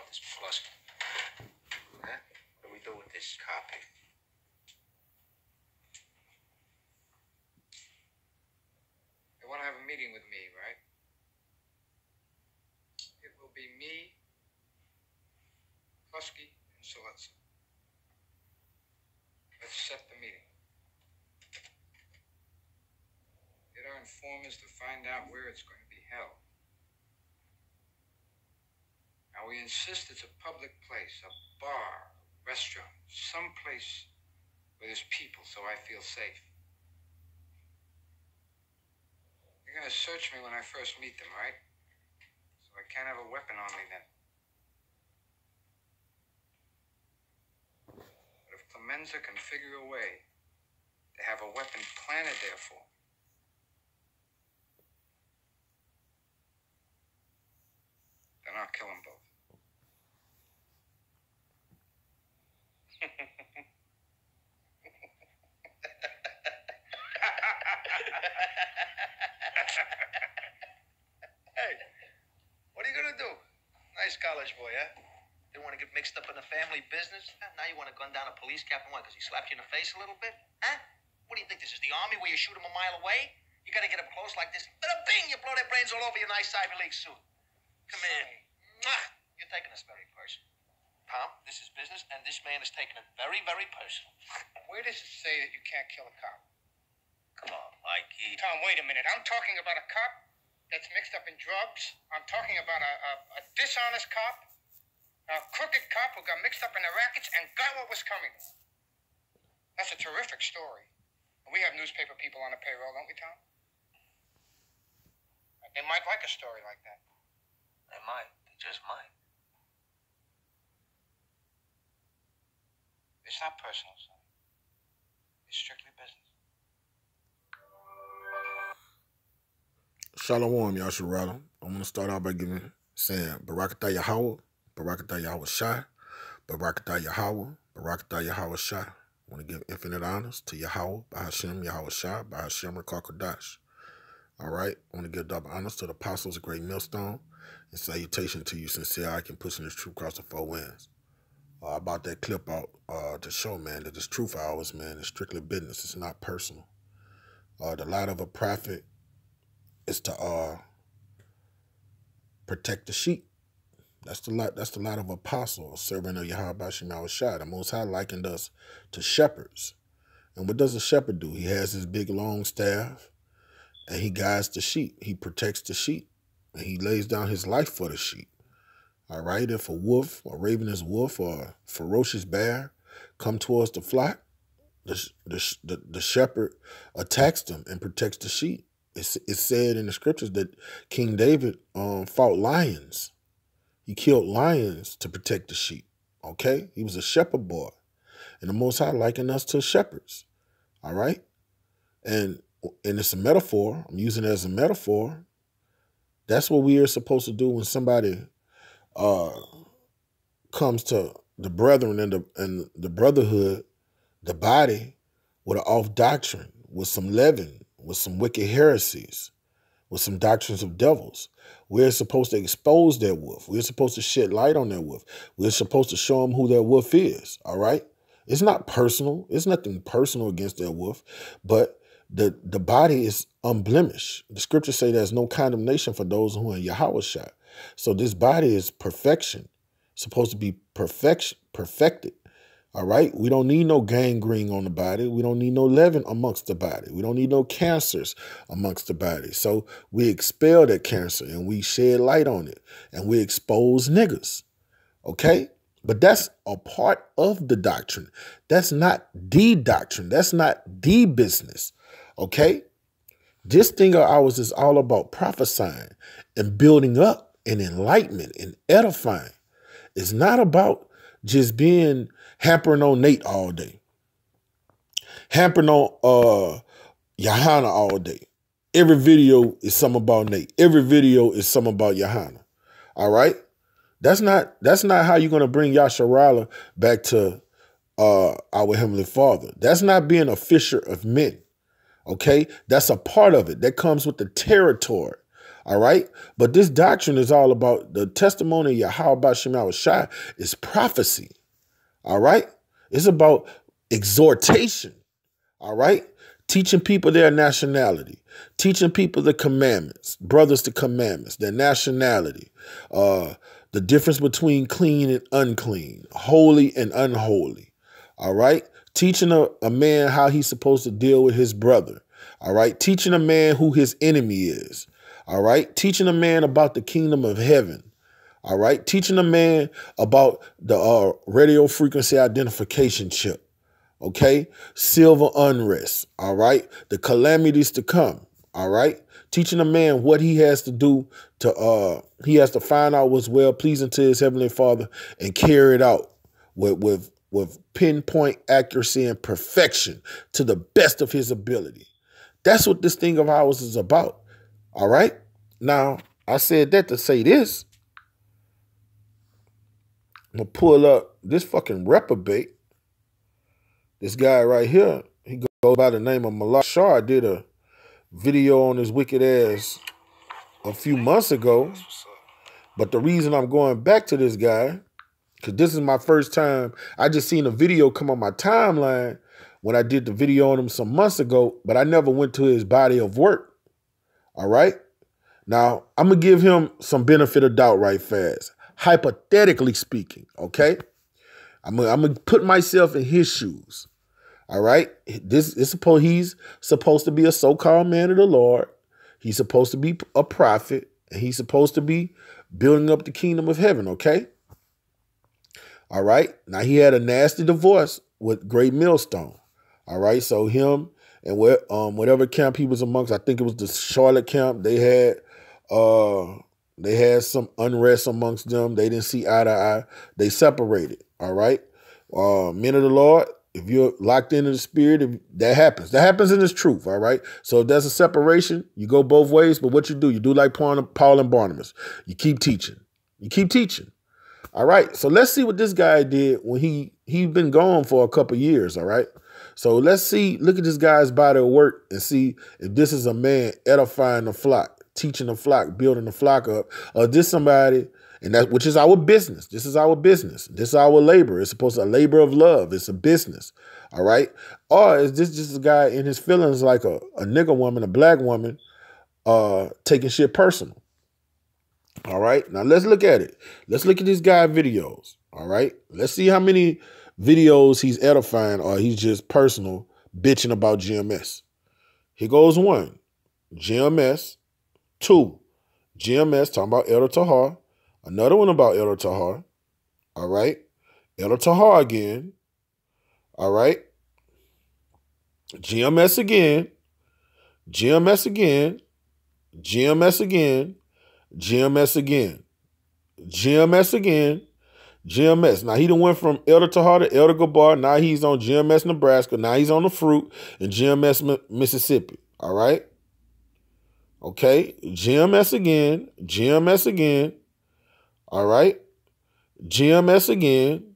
office, Plus. Huh? What do we do with this copy? They want to have a meeting with me, right? It will be me, Husky, and Soletsa. Let's set the meeting. Get our informers to find out where it's going to be held. Now, we insist it's a public place, a bar, a restaurant, some place where there's people, so I feel safe. You're going to search me when I first meet them, right? So I can't have a weapon on me then. But if Clemenza can figure a way to have a weapon planted there for me, then I'll kill them both. Hey, what are you gonna do? Nice college boy, huh? Didn't want to get mixed up in the family business? Now you want to gun down a police captain, what, because he slapped you in the face a little bit? Huh? What do you think, this is the army where you shoot him a mile away? You gotta get up close like this. Bada bing, you blow their brains all over your nice Ivy League suit. Come here. Mwah! You're taking this very personal. Tom, this is business, and this man is taking it very, very personal. Where does it say that you can't kill a cop? Come on, Mikey. Tom, wait a minute. I'm talking about a cop that's mixed up in drugs. I'm talking about a dishonest cop, a crooked cop who got mixed up in the rackets and got what was coming. That's a terrific story. We have newspaper people on the payroll, don't we, Tom? They might like a story like that. They might. They just might. It's not personal, son. It's strictly business. Shalom, Yasharala. I'm going to start out by saying Barakatah Yahweh, Barakatah Yahweh Shai, Barakatah Yahweh, Barakatah Yahweh Shai. I want to give infinite honors to Yahweh, Bahashem, Yahweh Shai, Bahashem, Rakar Kodash. All right? I want to give double honors to the apostles of Great Millstone and salutation to you, sincere I can pushing this truth across the four winds. About that clip out to show, man, that this truth hours, man, is strictly business. It's not personal. The light of a prophet is to protect the sheep. That's the light of an apostle, a servant of Yahweh Shema Shai. The Most High likened us to shepherds. And what does a shepherd do? He has his big long staff and he guides the sheep. He protects the sheep and he lays down his life for the sheep. All right, if a wolf, a ravenous wolf, or a ferocious bear come towards the flock, the shepherd attacks them and protects the sheep. It's said in the scriptures that King David fought lions. He killed lions to protect the sheep. Okay, he was a shepherd boy, and the Most High likened us to shepherds. All right, and it's a metaphor. I'm using it as a metaphor. That's what we are supposed to do when somebody comes to the brethren and the brotherhood, the body, with an off doctrine, with some leaven, with some wicked heresies, with some doctrines of devils. We're supposed to expose that wolf. We're supposed to shed light on that wolf. We're supposed to show them who that wolf is, all right? It's not personal. It's nothing personal against that wolf, but the body is unblemished. The scriptures say there's no condemnation for those who are in Yahweh Shai. So this body is perfection, supposed to be perfected. All right? We don't need no gangrene on the body. We don't need no leaven amongst the body. We don't need no cancers amongst the body. So we expel that cancer and we shed light on it and we expose niggas. Okay? But that's a part of the doctrine. That's not the doctrine. That's not the business. Okay? This thing of ours is all about prophesying and building up and enlightenment and edifying. It's not about just being hampering on Nate all day. Hampering on Johanna all day. Every video is something about Nate. Every video is something about Johanna. All right? That's not how you're going to bring Yasharala back to our Heavenly Father. That's not being a fisher of men. Okay? That's a part of it. That comes with the territory. All right. But this doctrine is all about the testimony of Yahweh Shema Shai is prophecy. All right. It's about exhortation. All right. Teaching people their nationality, teaching people the commandments, brothers the commandments, their nationality, the difference between clean and unclean, holy and unholy. All right. Teaching a man how he's supposed to deal with his brother. All right. Teaching a man who his enemy is. All right. Teaching a man about the kingdom of heaven. All right. Teaching a man about the radio frequency identification chip. Okay. Silver unrest. All right. The calamities to come. All right. Teaching a man what he has to do he has to find out what's well pleasing to his heavenly Father and carry it out with pinpoint accuracy and perfection to the best of his ability. That's what this thing of ours is about. All right. Now, I said that to say this. I'm going to pull up this fucking reprobate. This guy right here, he goes by the name of Malak. Shar did a video on his wicked ass a few months ago. But the reason I'm going back to this guy, because this is my first time, I just seen a video come on my timeline when I did the video on him some months ago, but I never went to his body of work. All right? Now, I'm going to give him some benefit of doubt right fast. Hypothetically speaking, okay? I'm going to put myself in his shoes. All right? He's supposed to be a so-called man of the Lord. He's supposed to be a prophet. And he's supposed to be building up the kingdom of heaven, okay? All right? Now, he had a nasty divorce with Great Millstone. All right? So him and whatever camp he was amongst, I think it was the Charlotte camp, they had some unrest amongst them. They didn't see eye to eye. They separated, all right? Men of the Lord, if you're locked into the spirit, that happens. That happens in this truth, all right? So if there's a separation, you go both ways, but what you do like Paul and Barnabas. You keep teaching. You keep teaching. All right, so let's see what this guy did when he'd been gone for a couple years, all right? So look at this guy's body of work and see if this is a man edifying the flock, teaching the flock, building the flock up, or this somebody, which is our business. This is our business. This is our labor. It's supposed to be a labor of love. It's a business, all right? Or is this just a guy in his feelings like a nigger woman, a black woman, taking shit personal? All right, now let's look at it. Let's look at this guy videos, all right? Let's see how many videos he's edifying or he's just personal bitching about GMS. Here goes 1, GMS. 2, GMS talking about Elder Tahar. Another one about Elder Tahar. All right. Elder Tahar again. All right. GMS again. GMS again. GMS again. GMS again. GMS again. GMS. Now, he done went from Elder Tahar to Elder Gabar. Now he's on GMS Nebraska. Now he's on the fruit in GMS Mississippi. All right. Okay. GMS again. GMS again. All right. GMS again.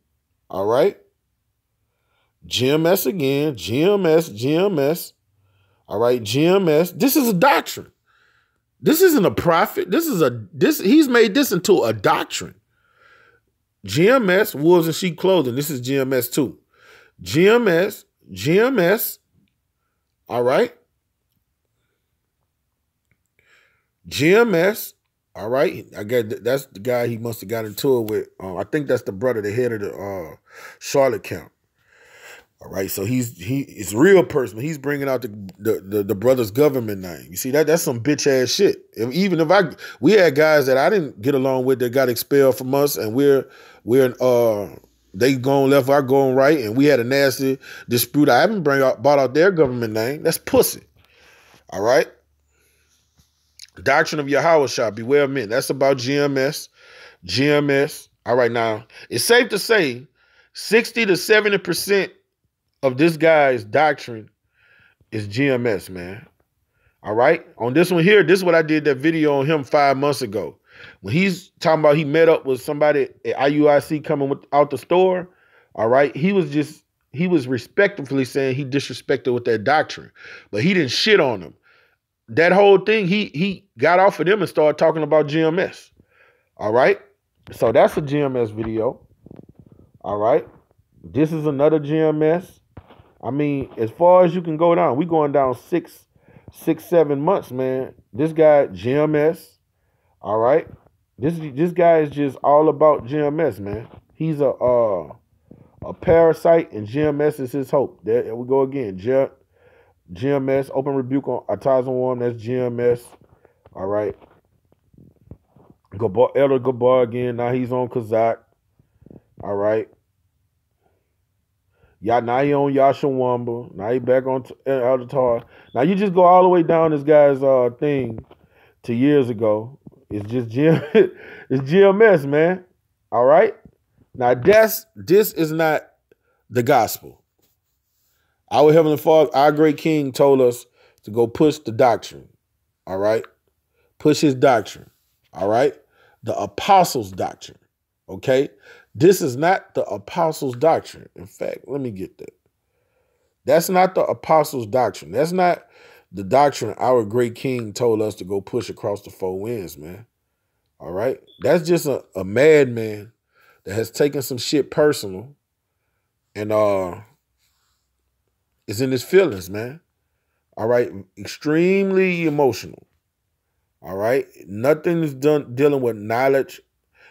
All right. GMS again. GMS. All right. GMS. This is a doctrine. This isn't a prophet. He's made this into a doctrine. GMS, wolves and sheep clothing. This is GMS too. GMS. All right. GMS. All right. I guess that's the guy he must have got into it with. I think that's the brother, the head of the Charlotte camp. All right. So he's a real person. He's bringing out the brother's government name. You see, that's some bitch ass shit. We had guys that I didn't get along with that got expelled from us, and they going left, I going right, and we had a nasty dispute. I haven't brought out their government name. That's pussy. All right. Doctrine of Yahweh shall beware of men. That's about GMS. GMS. All right, now it's safe to say 60 to 70% of this guy's doctrine is GMS, man. All right. On this one here, this is what I did that video on him 5 months ago. When he's talking about he met up with somebody at IUIC coming out the store. All right. He was respectfully saying he disrespected with that doctrine, but he didn't shit on him. that whole thing, he got off of them and started talking about GMS. All right. So that's a GMS video. All right. This is another GMS. I mean, as far as you can go down, we going down 7 months, man. This guy, GMS. All right. This guy is just all about GMS, man. He's a parasite, and GMS is his hope. There we go again. GMS, open rebuke on Atazan Warm, that's GMS. All right. Elder Gabar again. Now he's on Kazak. All right. Now he on Yashawamba. Now he back on Elder Tar. Now you just go all the way down this guy's thing to years ago. It's just it's GMS, man. All right. Now this is not the gospel. Our Heavenly Father, our great King, told us to go push the doctrine. All right. Push his doctrine. All right. The apostles' doctrine. Okay. This is not the apostles' doctrine. In fact, let me get that. That's not the apostles' doctrine. That's not the doctrine our great King told us to go push across the four winds, man. All right. That's just a madman that has taken some shit personal and is in his feelings, man. All right. Extremely emotional. All right. Nothing is done dealing with knowledge,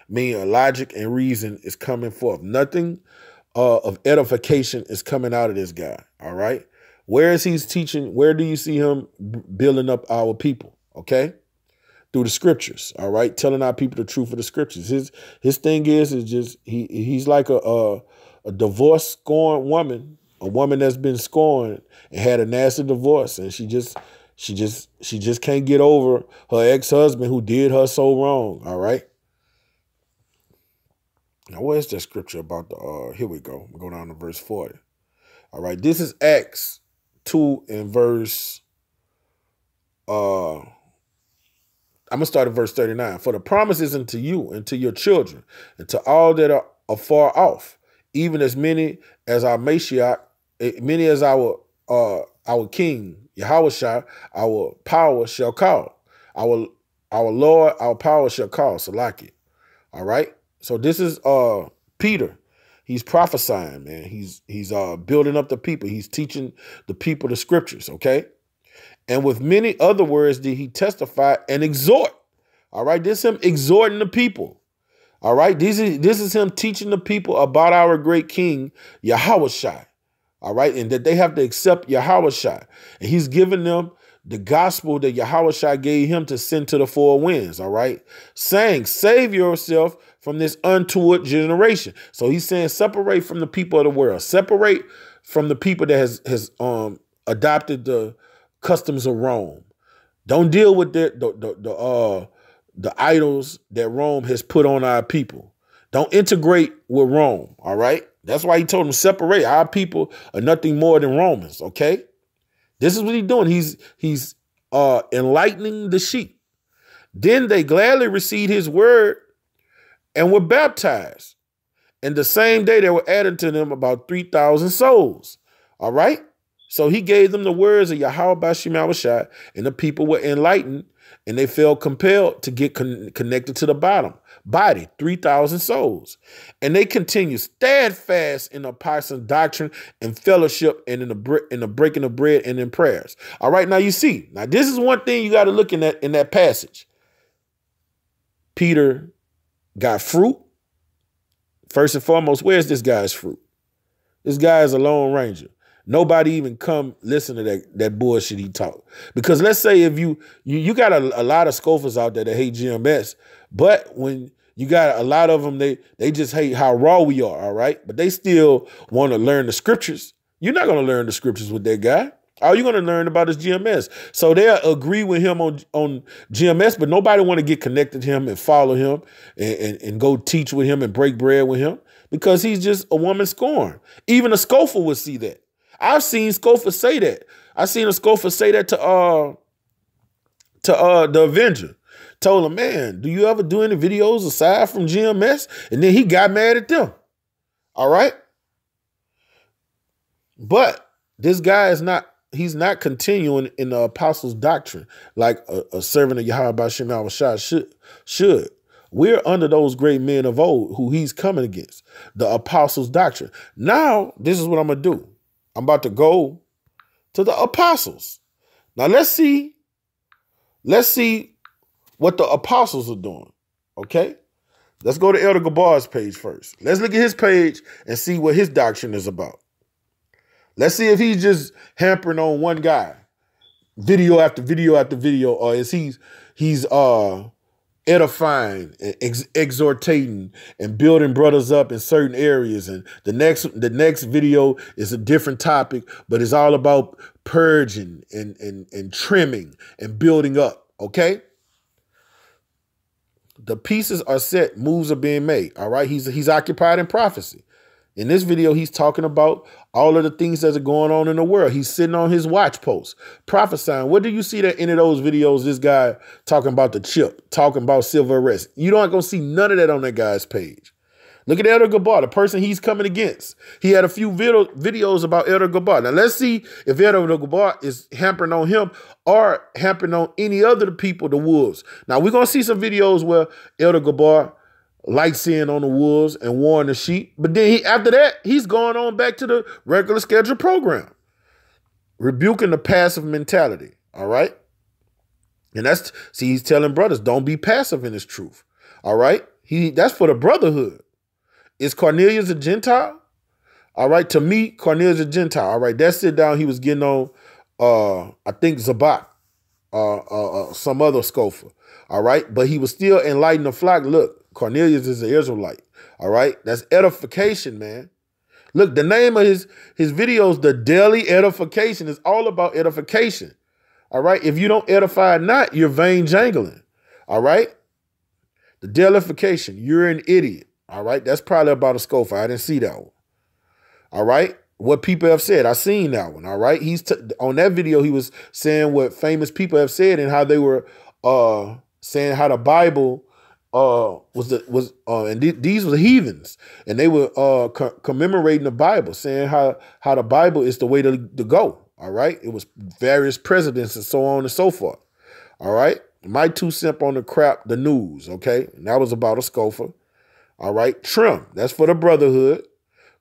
meaning logic and reason is coming forth. Nothing of edification is coming out of this guy. All right. Where is he teaching? Where do you see him building up our people? Okay. Through the scriptures. All right. Telling our people the truth of the scriptures. His thing is just he's like a divorced, scorned woman, a woman that's been scorned and had a nasty divorce, and she just can't get over her ex-husband who did her so wrong. All right. Now, where's that scripture about the, here we go. We'll go down to verse 40. All right. This is Acts 2 and verse, I'm going to start at verse 39. For the promise is unto you and to your children and to all that are afar off, even as many as our Mashiach, many as our King, Yahushua, our power shall call. Our Lord, our power shall call. Salaki. All right. So this is Peter. He's prophesying, man. He's building up the people. He's teaching the people the scriptures, okay? And with many other words did he testify and exhort. All right, this is him exhorting the people. All right, this is him teaching the people about our great King, Yahushua. All right, and that they have to accept Yahushua. And he's giving them the gospel that Yahushua gave him to send to the four winds, all right? Saying, save yourself from this untoward generation. So he's saying, separate from the people of the world. Separate from the people that has adopted the customs of Rome. Don't deal with the idols that Rome has put on our people. Don't integrate with Rome, all right? That's why he told them separate. Our people are nothing more than Romans, okay? This is what he's doing. He's enlightening the sheep. Then they gladly received his word and were baptized. And the same day they were added to them about 3,000 souls. All right? So he gave them the words of Yahweh Bashim Awashai, and the people were enlightened, and they felt compelled to get connected to the body, 3,000 souls. And they continued steadfast in the apostle doctrine and fellowship and in the breaking of bread and in prayers. All right, now you see. Now this is one thing you got to look in that passage. Peter got fruit. First and foremost, where's this guy's fruit? This guy is a Lone Ranger. Nobody even come listen to that bullshit he talk. Because let's say if you got a lot of scoffers out there that hate GMS, but when you got a lot of them, they just hate how raw we are, all right? But they still want to learn the scriptures. You're not going to learn the scriptures with that guy. All you're going to learn about is GMS. So they'll agree with him on GMS, but nobody want to get connected to him and follow him and go teach with him and break bread with him because he's just a woman scorned. Even a scoffer would see that. I've seen Scoffers say that. I've seen a Scoffer say that to the Avenger. Told him, man, do you ever do any videos aside from GMS? And then he got mad at them. All right. But this guy is not continuing in the apostles' doctrine like a servant of Yahweh Shem Shah should. We're under those great men of old who he's coming against, the apostles' doctrine. Now, this is what I'm going to do. I'm about to go to the apostles. Now, let's see what the apostles are doing, okay? Let's go to Elder Gabar's page first. Let's look at his page and see what his doctrine is about. Let's see if he's just hampering on one guy, video after video after video, or is he's edifying and exhortating and building brothers up in certain areas. And the next video is a different topic, but it's all about purging and trimming and building up, okay? The pieces are set, moves are being made, all right? He's occupied in prophecy. In this video, he's talking about all of the things that are going on in the world. He's sitting on his watch post, prophesying. What do you see that any of those videos, this guy talking about the chip, talking about civil arrest? You don't going to see none of that on that guy's page. Look at Elder Gabar, the person he's coming against. He had a few videos about Elder Gabar. Now, let's see if Elder Gabar is hampering on him or hampering on any other people, the wolves. Now, we're going to see some videos where Elder Gabar lights in on the wolves and warn the sheep. But then after that, he's going on back to the regular scheduled program, rebuking the passive mentality, all right? And he's telling brothers, don't be passive in this truth, all right? That's for the brotherhood. Is Cornelius a Gentile? All right, to me, Cornelius a Gentile. All right, that sit down, he was getting on, I think, Zabak, some other scoffer, all right? But he was still enlightening the flock. Look, Cornelius is an Israelite, all right? That's edification, man. Look, the name of his videos, The Daily Edification, is all about edification, all right? If you don't edify not, you're vain jangling, all right? The Dailification, you're an idiot, all right? That's probably about a scoffer. I didn't see that one, all right? What people have said, I seen that one, all right? On that video, he was saying what famous people have said and how they were saying how the Bible these were heathens, and they were commemorating the Bible, saying how the Bible is the way to go. All right, it was various presidents and so on and so forth. All right, my 2 cents on the crap, the news. Okay, and that was about a scoffer. All right, Trim, that's for the brotherhood.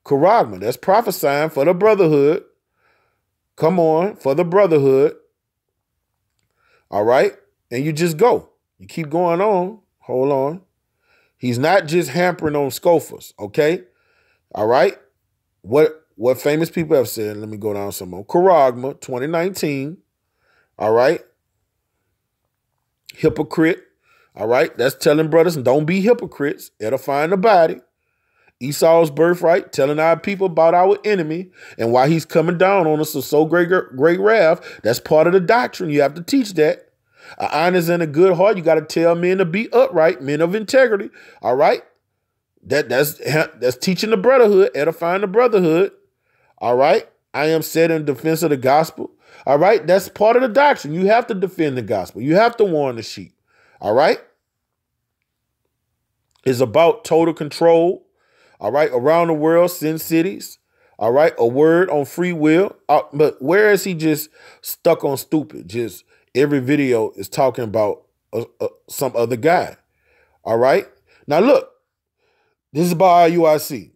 Karagma, that's prophesying for the brotherhood. Come on, for the brotherhood. All right, and you just go. You keep going on. Hold on. He's not just hampering on scoffers, okay? All right? What famous people have said, let me go down some more. Karagma, 2019, all right? Hypocrite, all right? That's telling brothers, don't be hypocrites, edifying the body. Esau's birthright, telling our people about our enemy and why he's coming down on us with so great wrath. That's part of the doctrine. You have to teach that. An honest and a good heart, you got to tell men to be upright, men of integrity. All right, that's teaching the brotherhood, edifying the brotherhood. All right, I am set in defense of the gospel. All right, that's part of the doctrine. You have to defend the gospel. You have to warn the sheep. All right, it's about total control. All right, around the world, sin cities. All right, a word on free will. But where is he just stuck on stupid? Just every video is talking about some other guy. All right. Now, look, this is about IUIC.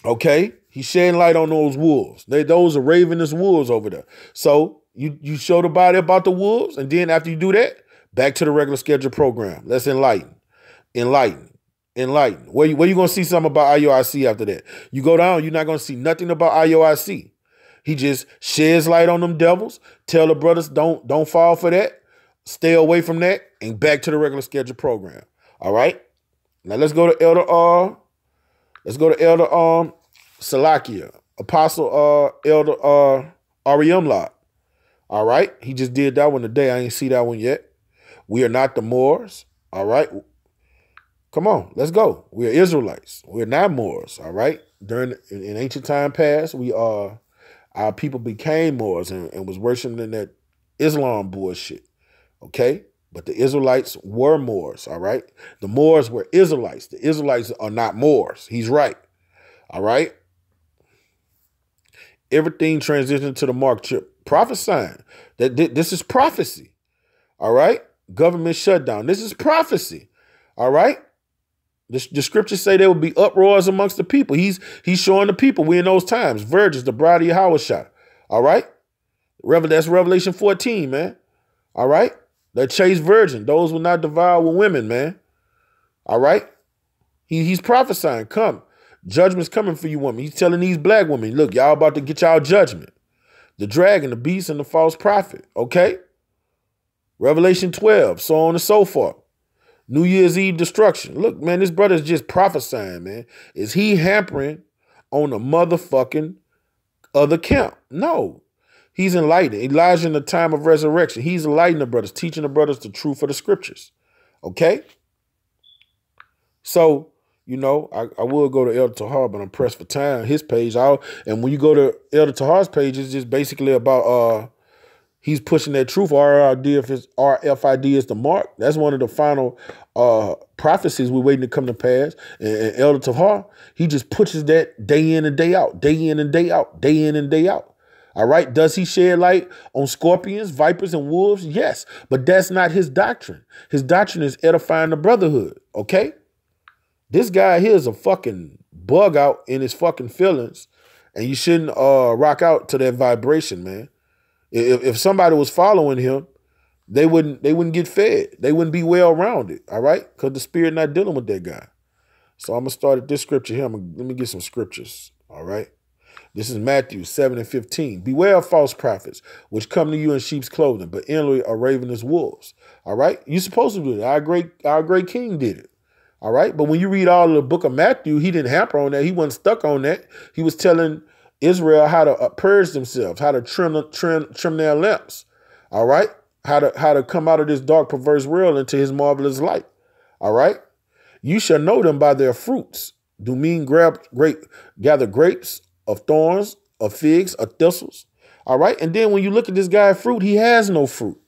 Okay. He's shedding light on those wolves. Those are ravenous wolves over there. So you show the body about the wolves. And then after you do that, back to the regular scheduled program. Let's enlighten. Where you going to see something about IUIC after that? You go down, you're not going to see nothing about IUIC. He just sheds light on them devils. Tell the brothers don't fall for that. Stay away from that, and back to the regular scheduled program. All right. Now let's go to Elder. Let's go to Elder Salakia, Apostle Elder Ariamlot. All right. He just did that one today. I ain't see that one yet. We are not the Moors. All right. Come on, let's go. We are Israelites. We're not Moors. All right. In ancient time past, our people became Moors and was worshiping that Islam bullshit, okay? But the Israelites were Moors, all right? The Moors were Israelites. The Israelites are not Moors. He's right, all right? everything transitioned to the mark chip. Prophesying. This is prophecy. All right? Government shutdown. This is prophecy. All right? The scriptures say there will be uproars amongst the people. He's showing the people we in those times. Virgins, the bride of Yahweh. All right? That's Revelation 14, man. All right? The chaste virgin. Those will not devour with women, man. All right? He's prophesying. Come. Judgment's coming for you women. He's telling these black women, look, y'all about to get y'all judgment. The dragon, the beast, and the false prophet. Okay? Revelation 12, so on and so forth. New Year's Eve destruction. Look, man, this brother's just prophesying, man. Is he hampering on the motherfucking other camp? No. He's enlightening. Elijah in the time of resurrection. He's enlightening the brothers, teaching the brothers the truth of the scriptures. Okay? So, you know, I will go to Elder Tahar, but I'm pressed for time. His page, and when you go to Elder Tahar's page, it's just basically about he's pushing that truth. RFID is the mark. That's one of the final prophecies we're waiting to come to pass. And Elder Tahar, he just pushes that day in and day out, day in and day out, day in and day out. All right. Does he shed light on scorpions, vipers, and wolves? Yes. But that's not his doctrine. His doctrine is edifying the brotherhood. Okay. This guy here is a fucking bug out in his fucking feelings. And you shouldn't rock out to that vibration, man. If somebody was following him, they wouldn't get fed. They wouldn't be well rounded. All right. Because the spirit not dealing with that guy. So I'm going to start at this scripture here. Let me get some scriptures. All right. This is Matthew 7:15. Beware of false prophets, which come to you in sheep's clothing, but inwardly are ravenous wolves. All right? You're supposed to do it. Our great king did it. All right? But when you read all of the book of Matthew, he didn't hamper on that. He wasn't stuck on that. He was telling Israel how to purge themselves, how to trim their lamps. All right? How to come out of this dark, perverse world into his marvelous light. All right? You shall know them by their fruits. Do men gather grapes of thorns, of figs, of thistles? All right? And then when you look at this guy's fruit, he has no fruit.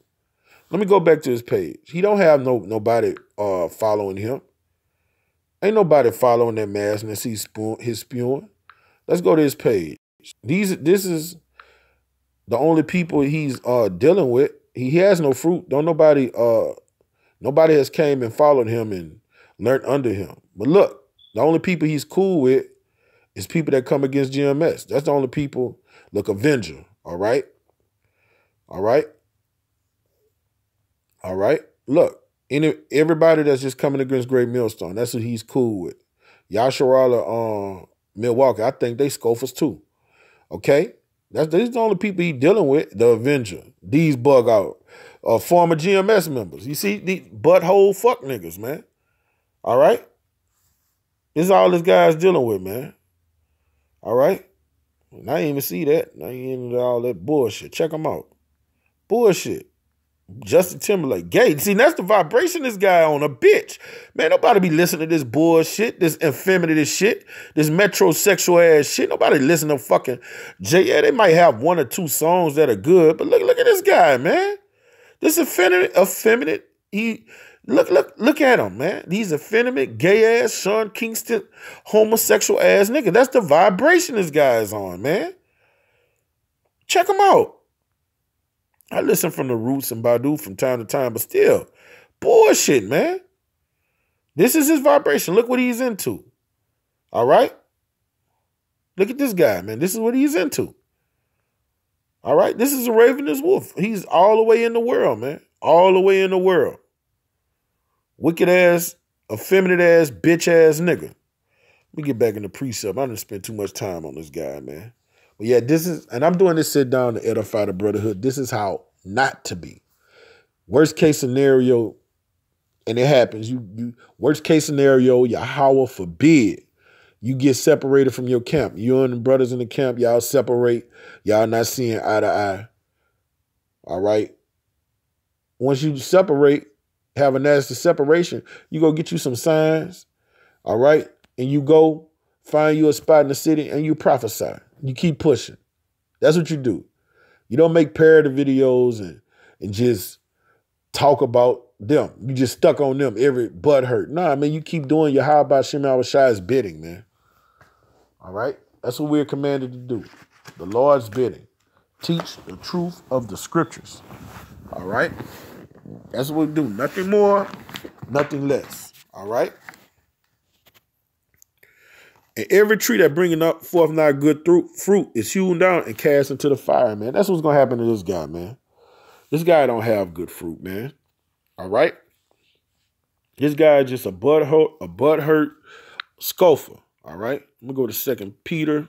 Let me go back to his page. He don't have nobody following him. Ain't nobody following that madness he's spewing. Let's go to his page. This is the only people he's dealing with. He has no fruit. Nobody has came and followed him and learned under him. But look, the only people he's cool with is people that come against GMS. That's the only people. Look, Avenger. All right. All right. All right. Look, everybody that's just coming against Great Millstone, that's who he's cool with. Yasharala, Milwaukee, I think they scoffers too. Okay? These are the only people he's dealing with. The Avenger. These bug out. Former GMS members. You see, these butthole fuck niggas, man. All right? This is all this guy's dealing with, man. All right? And I didn't even see that. I ain't into all that bullshit. Check them out. Bullshit. Justin Timberlake. Gay. See, that's the vibration this guy on. A bitch. Man, nobody be listening to this bullshit, this effeminate shit, this metrosexual ass shit. Nobody listen to fucking Jay. Yeah, they might have one or two songs that are good, but look at this guy, man. This effeminate. Look at him, man. These effeminate, gay ass, Sean Kingston, homosexual ass nigga. That's the vibration this guy is on, man. Check him out. I listen from the Roots and Badu from time to time, but still, bullshit, man. This is his vibration. Look what he's into. All right? Look at this guy, man. This is what he's into. All right? This is a ravenous wolf. He's all the way in the world, man. All the way in the world. Wicked ass, effeminate ass, bitch ass nigga. Let me get back in the precept. I didn't spend too much time on this guy, man. But yeah, and I'm doing this sit down to edify the brotherhood. This is how not to be. Worst case scenario, and it happens. Worst case scenario, Yahweh forbid, you get separated from your camp. You and the brothers in the camp, y'all separate. Y'all not seeing eye to eye. All right? Once you separate, have a nasty separation, you go get you some signs. All right? And you go find you a spot in the city and you prophesy. You keep pushing. That's what you do. You don't make parody videos and just talk about them. You just stuck on them every butt hurt. Nah, man, you keep doing your how about Shem Shai's bidding, man. All right? That's what we're commanded to do. The Lord's bidding. Teach the truth of the scriptures. All right? That's what we do. Nothing more, nothing less. All right? And every tree that bringing up forth not good fruit is hewn down and cast into the fire, man. That's what's going to happen to this guy, man. This guy don't have good fruit, man. All right? This guy is just a butthurt scoffer. All right? I'm going to go to 2 Peter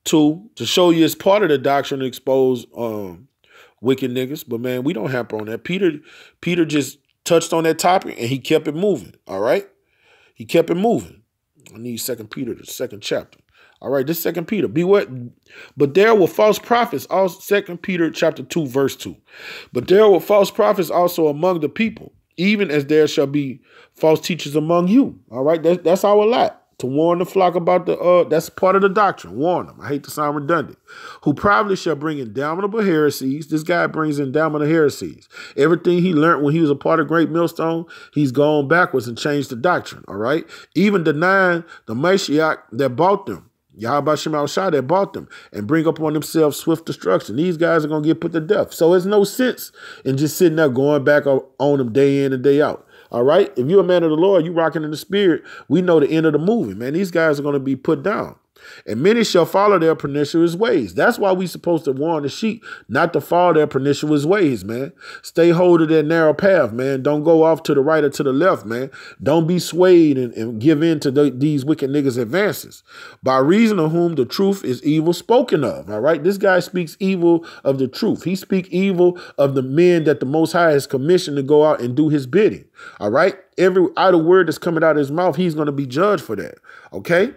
2 to show you it's part of the doctrine to expose wicked niggas. But, man, we don't hamper on that. Peter just touched on that topic and he kept it moving. All right? He kept it moving. I need 2 Peter, the 2nd chapter. All right, this 2 Peter. But there were false prophets, 2 Peter chapter 2, verse 2. But there were false prophets also among the people, even as there shall be false teachers among you. All right, that's our lot. To warn the flock about that's part of the doctrine. Warn them. I hate to sound redundant. Who probably shall bring in damnable heresies. This guy brings in damnable heresies. Everything he learned when he was a part of Great Millstone, he's gone backwards and changed the doctrine. All right. Even denying the Mashiach that bought them. Yahweh Shema Shah that bought them and bring upon themselves swift destruction. These guys are going to get put to death. So there's no sense in just sitting there going back on them day in and day out. All right. If you're a man of the Lord, you rocking in the spirit. We know the end of the movie, man. These guys are going to be put down. And many shall follow their pernicious ways. That's why we supposed to warn the sheep not to follow their pernicious ways, man. Stay hold of that narrow path, man. Don't go off to the right or to the left, man. Don't be swayed and give in to these wicked niggas' advances. By reason of whom the truth is evil spoken of, all right? This guy speaks evil of the truth. He speaks evil of the men that the Most High has commissioned to go out and do his bidding, all right? Every idle word that's coming out of his mouth, he's going to be judged for that, okay?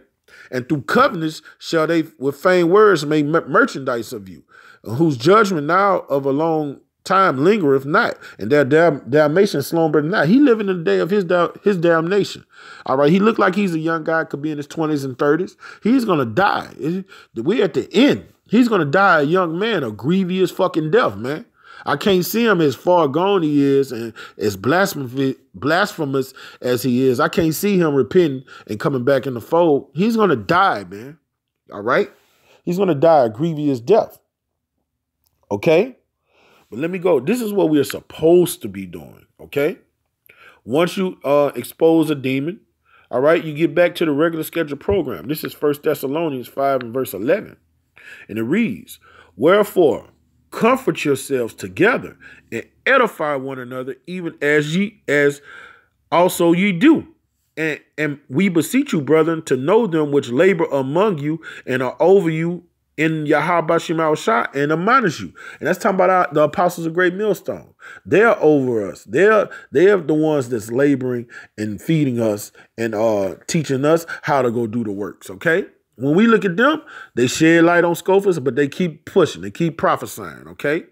And through covenants shall they with feigned words make merchandise of you, whose judgment now of a long time lingereth not, and their damnation slumbereth not. He living in the day of his damnation. All right, he looked like he's a young guy, could be in his 20s and 30s. He's going to die. We're at the end. He's going to die a young man, a grievous fucking death, man. I can't see him as far gone he is and as blasphemous as he is. I can't see him repenting and coming back in the fold. He's going to die, man. All right? He's going to die a grievous death. Okay? But let me go. This is what we are supposed to be doing. Okay? Once you expose a demon, all right, you get back to the regular scheduled program. This is 1 Thessalonians 5 and verse 11. And it reads, wherefore, comfort yourselves together and edify one another, even as also ye do. And we beseech you, brethren, to know them which labor among you and are over you in Yahweh Shema Shah and admonish you. And that's talking about the apostles of Great Millstone. They're over us. They're the ones that's laboring and feeding us and teaching us how to go do the works, okay? When we look at them, they shed light on scoffers, but they keep pushing, they keep prophesying, okay?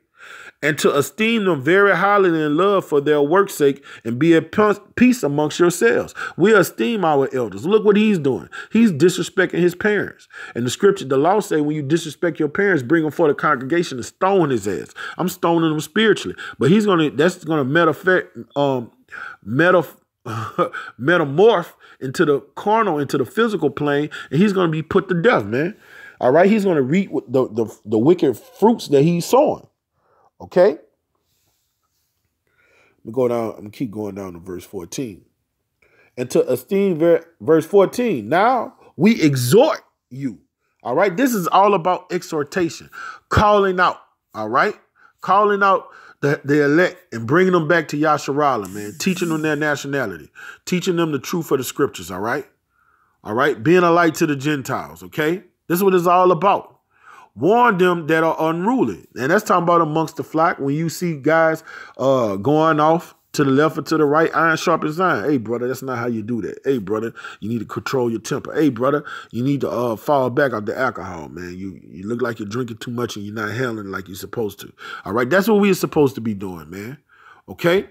And to esteem them very highly in love for their work's sake and be at peace amongst yourselves. We esteem our elders. Look what he's doing. He's disrespecting his parents. And the scripture, the law say when you disrespect your parents, bring them for the congregation and stone his ass. I'm stoning him spiritually. But that's going to metamorph into the carnal, into the physical plane, and he's going to be put to death, man. All right, he's going to reap the wicked fruits that he's sowing. Okay, I'm gonna keep going down to verse 14, and to esteem verse 14. Now we exhort you. All right, this is all about exhortation, calling out. All right, calling out the elect and bringing them back to Yasharallah, man, teaching them their nationality, teaching them the truth of the scriptures, all right? All right, being a light to the Gentiles, okay? This is what it's all about. Warn them that are unruly. And that's talking about amongst the flock. When you see guys going off to the left or to the right, iron sharpens iron. Hey, brother, that's not how you do that. Hey, brother, you need to control your temper. Hey, brother, you need to fall back off the alcohol, man. You look like you're drinking too much and you're not handling like you're supposed to. All right, that's what we're supposed to be doing, man. Okay?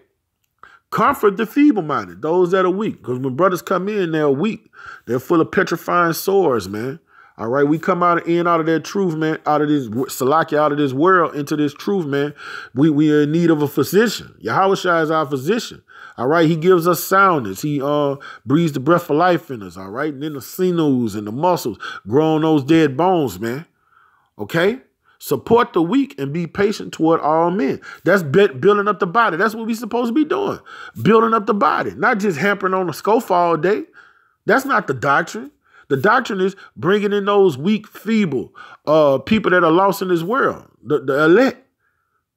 Comfort the feeble-minded, those that are weak. Because when brothers come in, they're weak. They're full of petrifying sores, man. All right, we come out of that truth, man, out of this Salaki, out of this world into this truth, man. We are in need of a physician. Yahweh Shai is our physician. All right, he gives us soundness. He breathes the breath of life in us. All right, and then the sinews and the muscles grow on those dead bones, man. Okay? Support the weak and be patient toward all men. That's building up the body. That's what we're supposed to be doing. Building up the body. Not just hampering on the scope all day. That's not the doctrine. The doctrine is bringing in those weak, feeble people that are lost in this world. The elect.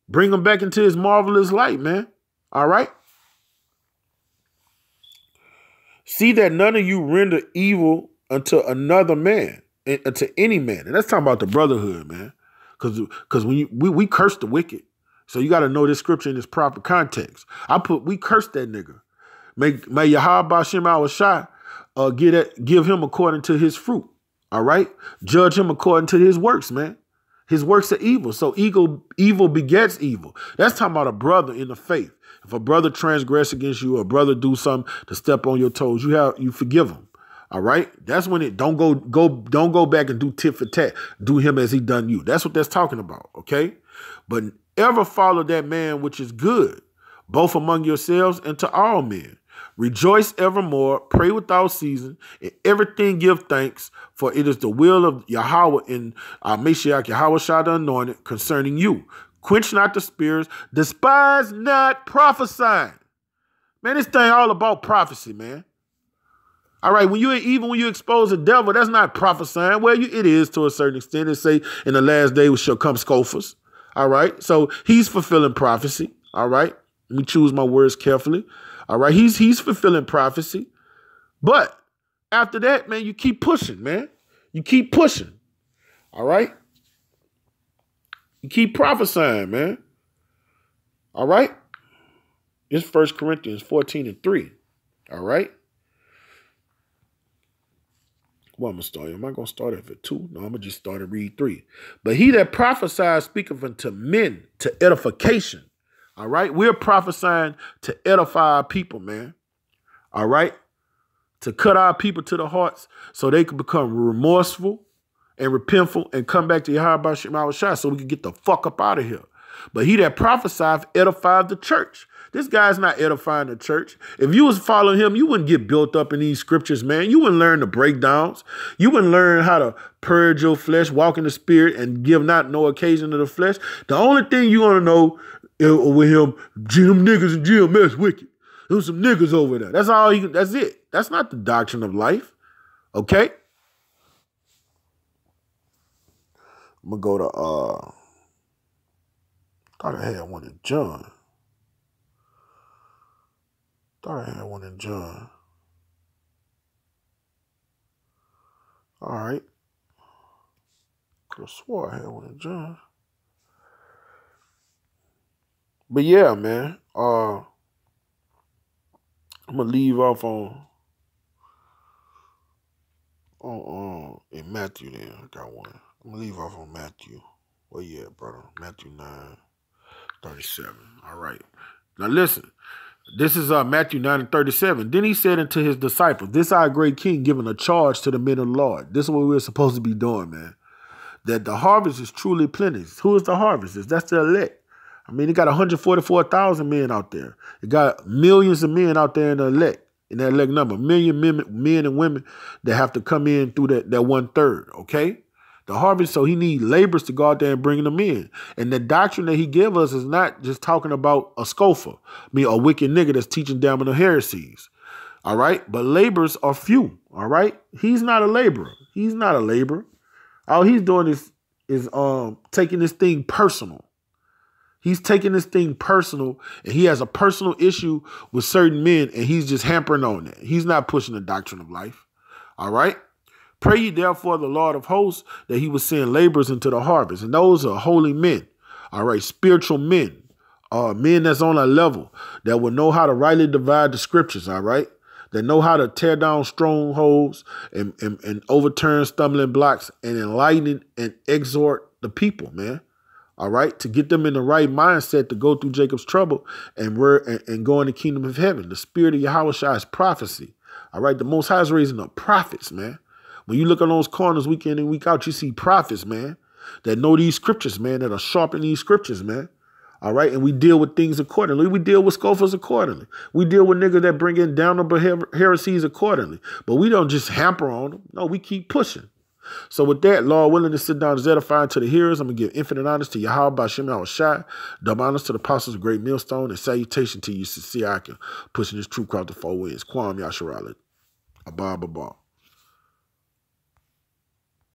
Bring them back into his marvelous light, man. All right? See that none of you render evil unto another man, unto any man. And that's talking about the brotherhood, man. Because when we curse the wicked. So you got to know this scripture in its proper context. We curse that nigga. May Yahweh Shem Shai give him according to his fruit. All right? Judge him according to his works, man. His works are evil. So evil begets evil. That's talking about a brother in the faith. If a brother transgress against you, or a brother do something to step on your toes, you forgive him. All right? That's when don't go back and do tit for tat. Do him as he done you. That's what that's talking about. Okay? But ever follow that man which is good, both among yourselves and to all men. Rejoice evermore, pray without ceasing, in everything give thanks, for it is the will of Yahweh in Mashiach Yahweh Shai the Anointed concerning you. Quench not the spirits, despise not prophesying. Man, this thing all about prophecy, man. All right, when you expose the devil, that's not prophesying. Well, it is to a certain extent. It say in the last day shall come scoffers. All right, so he's fulfilling prophecy. All right, let me choose my words carefully. All right, he's fulfilling prophecy. But after that, man, you keep pushing, man. You keep pushing. All right? You keep prophesying, man. All right? It's 1 Corinthians 14:3. All right? Well, I'm going to start. Am I going to start at 2? No, I'm going to just start at read 3. But he that prophesies speaketh unto men to edification. All right? We're prophesying to edify our people, man. All right? To cut our people to the hearts so they can become remorseful and repentful and come back to Yahweh Shem Shai so we can get the fuck up out of here. But he that prophesied edified the church. This guy's not edifying the church. If you was following him, you wouldn't get built up in these scriptures, man. You wouldn't learn the breakdowns. You wouldn't learn how to purge your flesh, walk in the spirit, and give not no occasion to the flesh. The only thing you want to know with him, them niggas in GMS wicked. There's some niggas over there. That's all that's it. That's not the doctrine of life. Okay? I'm gonna go to thought I had one in John. All right. Could have swore I had one in John. But yeah, man. I'm gonna leave off on in Matthew then. I got one. I'm gonna leave off on Matthew. Well, yeah, brother. Matthew 9:37. All right. Now listen. This is Matthew 9:37. Then he said unto his disciples, this our great king giving a charge to the men of the Lord. This is what we're supposed to be doing, man. That the harvest is truly plenteous. Who is the harvest? That's the elect. I mean, it got 144,000 men out there. It got millions of men out there in the elect. In that elect number. Million men and women that have to come in through that 1/3, okay? The harvest, so he needs laborers to go out there and bring them in. And the doctrine that he gave us is not just talking about a scoffer, a wicked nigga that's teaching damning heresies. All right? But laborers are few. All right? He's not a laborer. He's not a laborer. All he's doing is taking this thing personal. He's taking this thing personal, and he has a personal issue with certain men, and he's just hampering on that. He's not pushing the doctrine of life. All right? Pray ye therefore the Lord of hosts that he will send laborers into the harvest. And those are holy men, all right, spiritual men, men that's on a level that will know how to rightly divide the scriptures, all right, that know how to tear down strongholds and overturn stumbling blocks and enlighten and exhort the people, man, all right, to get them in the right mindset to go through Jacob's trouble and go in the kingdom of heaven. The spirit of Yahweh Shai is prophecy, all right, the Most High is raising up prophets, man. When you look on those corners week in and week out, you see prophets, man, that know these scriptures, man, that are sharp in these scriptures, man. All right. And we deal with things accordingly. We deal with scoffers accordingly. We deal with niggas that bring in downable heresies accordingly. But we don't just hamper on them. No, we keep pushing. So with that, Lord willing to sit down is edifying to the hearers. I'm going to give infinite honors to Yahweh B'Shem Yahweh Shai, double honors to the apostles of Great Millstone, and salutation to you, sincere Akim, pushing this truth across the four winds. Kwam Yasharalik. Abba.